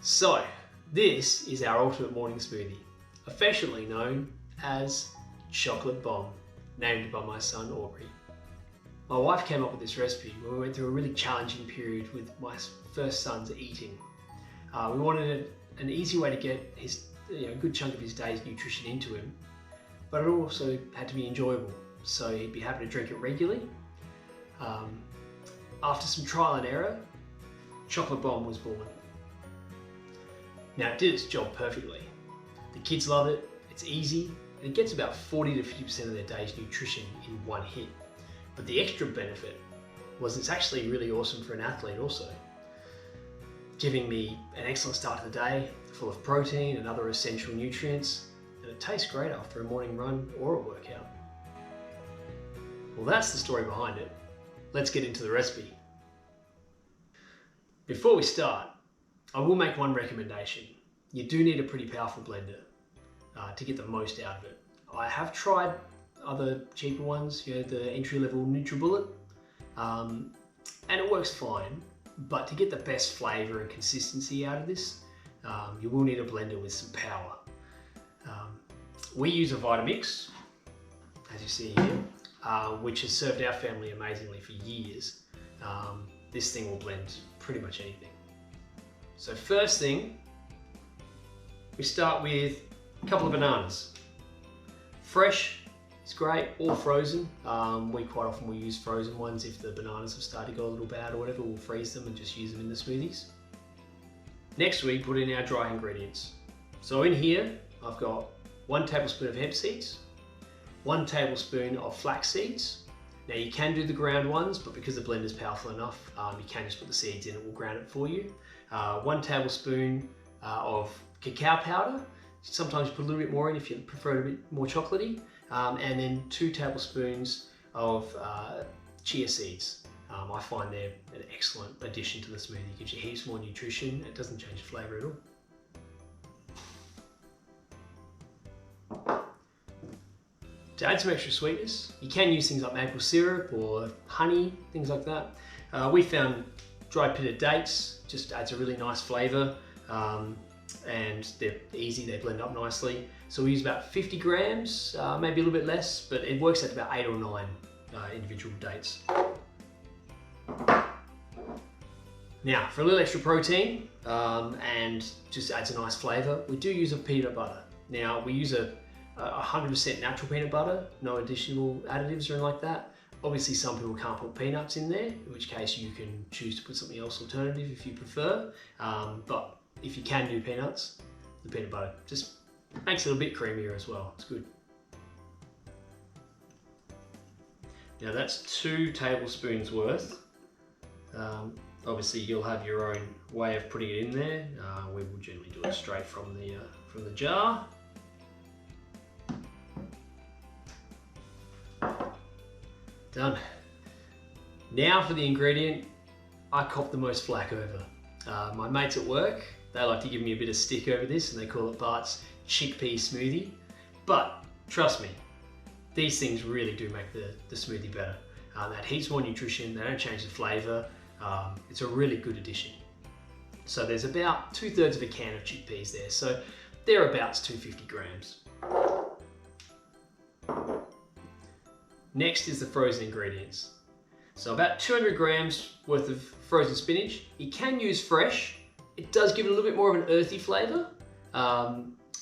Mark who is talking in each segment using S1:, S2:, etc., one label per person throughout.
S1: So, this is our ultimate morning smoothie, affectionately known as Chocolate Bomb, named by my son Aubrey. My wife came up with this recipe when we went through a really challenging period with my first son's eating. We wanted an easy way to get his, a good chunk of his day's nutrition into him, but it also had to be enjoyable, so he'd be happy to drink it regularly. After some trial and error, Chocolate Bomb was born. Now it did its job perfectly. The kids love it, it's easy, and it gets about 40 to 50% of their day's nutrition in one hit. But the extra benefit was it's actually really awesome for an athlete also, giving me an excellent start to the day, full of protein and other essential nutrients, and it tastes great after a morning run or a workout. Well, that's the story behind it. Let's get into the recipe. Before we start, I will make one recommendation. You do need a pretty powerful blender to get the most out of it. I have tried other cheaper ones, the entry-level NutriBullet, and it works fine, but to get the best flavour and consistency out of this, you will need a blender with some power. We use a Vitamix, as you see here, which has served our family amazingly for years. This thing will blend pretty much anything. So first thing, we start with a couple of bananas. Fresh is great, or frozen. We quite often will use frozen ones if the bananas have started to go a little bad or whatever. We'll freeze them and just use them in the smoothies. Next we put in our dry ingredients. So in here I've got 1 tablespoon of hemp seeds, 1 tablespoon of flax seeds. Now you can do the ground ones, but because the blender is powerful enough, you can just put the seeds in, it will ground it for you. 1 tablespoon of cacao powder. Sometimes you put a little bit more in if you prefer it a bit more chocolatey. And then 2 tablespoons of chia seeds. I find they're an excellent addition to the smoothie. It gives you heaps more nutrition. It doesn't change the flavour at all. To add some extra sweetness, you can use things like maple syrup or honey, things like that. We found dried pitted dates just adds a really nice flavour, and they're easy, they blend up nicely. So we use about 50 grams, maybe a little bit less, but it works out to about 8 or 9 individual dates. Now, for a little extra protein, and just adds a nice flavour, we do use a peanut butter. Now, we use a 100% natural peanut butter, no additional additives or anything like that. Obviously some people can't put peanuts in there, in which case you can choose to put something else alternative if you prefer. But if you can do peanuts, the peanut butter just makes it a bit creamier as well. It's good. Now that's 2 tablespoons worth. Obviously you'll have your own way of putting it in there. We will generally do it straight from the jar. Done. Now for the ingredient I cop the most flack over. My mates at work, they like to give me a bit of stick over this and they call it Bart's chickpea smoothie. But trust me, these things really do make the smoothie better. They add heaps more nutrition, they don't change the flavour. It's a really good addition. So there's about 2/3 of a can of chickpeas there, so thereabouts 250 grams. Next is the frozen ingredients. So about 200 grams worth of frozen spinach. You can use fresh. It does give it a little bit more of an earthy flavour,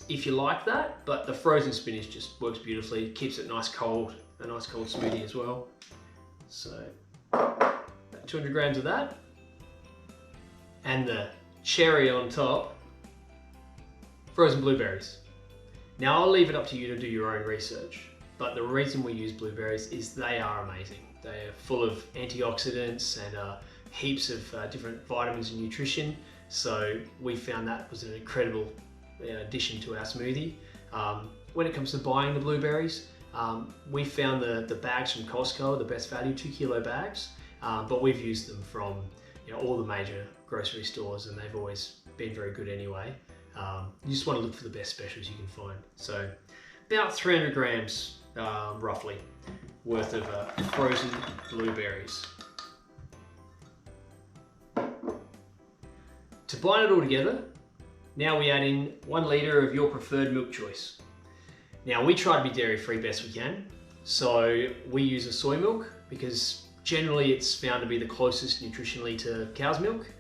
S1: if you like that, but the frozen spinach just works beautifully. It keeps it nice cold, a nice cold smoothie as well. So about 200 grams of that. And the cherry on top, frozen blueberries. Now I'll leave it up to you to do your own research. But the reason we use blueberries is they are amazing. They are full of antioxidants and heaps of different vitamins and nutrition. So we found that was an incredible addition to our smoothie. When it comes to buying the blueberries, we found the bags from Costco, the best value, 2 kilo bags. But we've used them from all the major grocery stores and they've always been very good anyway. You just want to look for the best specials you can find. So about 300 grams roughly worth of frozen blueberries. To bind it all together, Now we add in 1 litre of your preferred milk choice. Now we try to be dairy free best we can, so we use a soy milk because generally it's found to be the closest nutritionally to cow's milk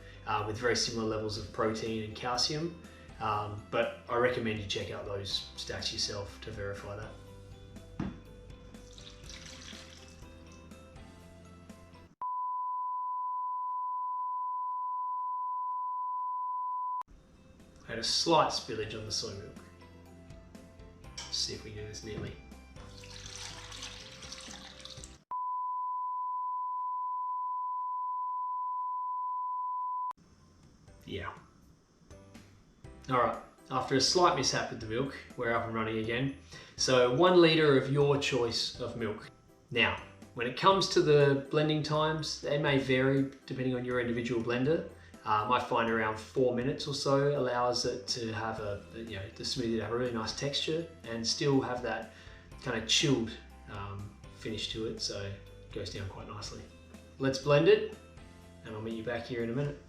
S1: with very similar levels of protein and calcium, but I recommend you check out those stats yourself to verify that. I had a slight spillage on the soy milk. Let's see if we do this neatly. Yeah. Alright, after a slight mishap with the milk, we're up and running again. So 1 litre of your choice of milk. Now, when it comes to the blending times, they may vary depending on your individual blender. I find around 4 minutes or so allows it to have the smoothie to have a really nice texture and still have that kind of chilled finish to it, so it goes down quite nicely. Let's blend it and I'll meet you back here in a minute.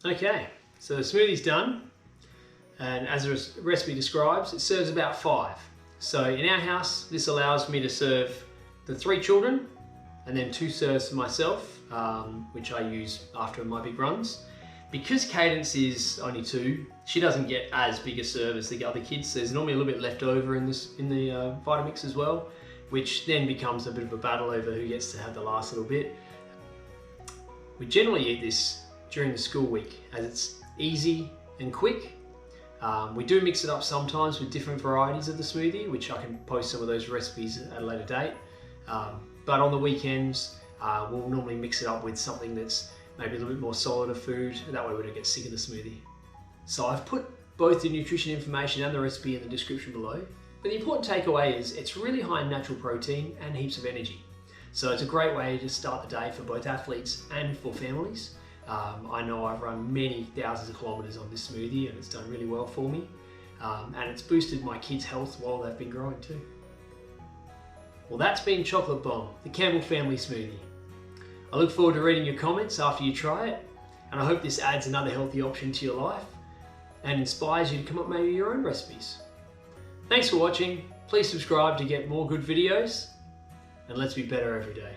S1: Okay, so the smoothie's done, and as the recipe describes, it serves about 5. So in our house, this allows me to serve the 3 children and then 2 serves for myself, which I use after my big runs. Because Cadence is only 2, she doesn't get as big a serve as the other kids. There's normally a little bit left over in the Vitamix as well, which then becomes a bit of a battle over who gets to have the last little bit. We generally eat this during the school week as it's easy and quick. We do mix it up sometimes with different varieties of the smoothie, which I can post some of those recipes at a later date. But on the weekends, we'll normally mix it up with something that's maybe a little bit more solid of food. That way we don't get sick of the smoothie. So I've put both the nutrition information and the recipe in the description below. But the important takeaway is it's really high in natural protein and heaps of energy. So it's a great way to start the day for both athletes and for families. I know I've run many thousands of kilometers on this smoothie and it's done really well for me. And it's boosted my kids' health while they've been growing too. Well, that's been Chocolate Bomb, the Campbell family smoothie. I look forward to reading your comments after you try it, and I hope this adds another healthy option to your life and inspires you to come up maybe your own recipes. Thanks for watching. Please subscribe to get more good videos, and let's be better every day.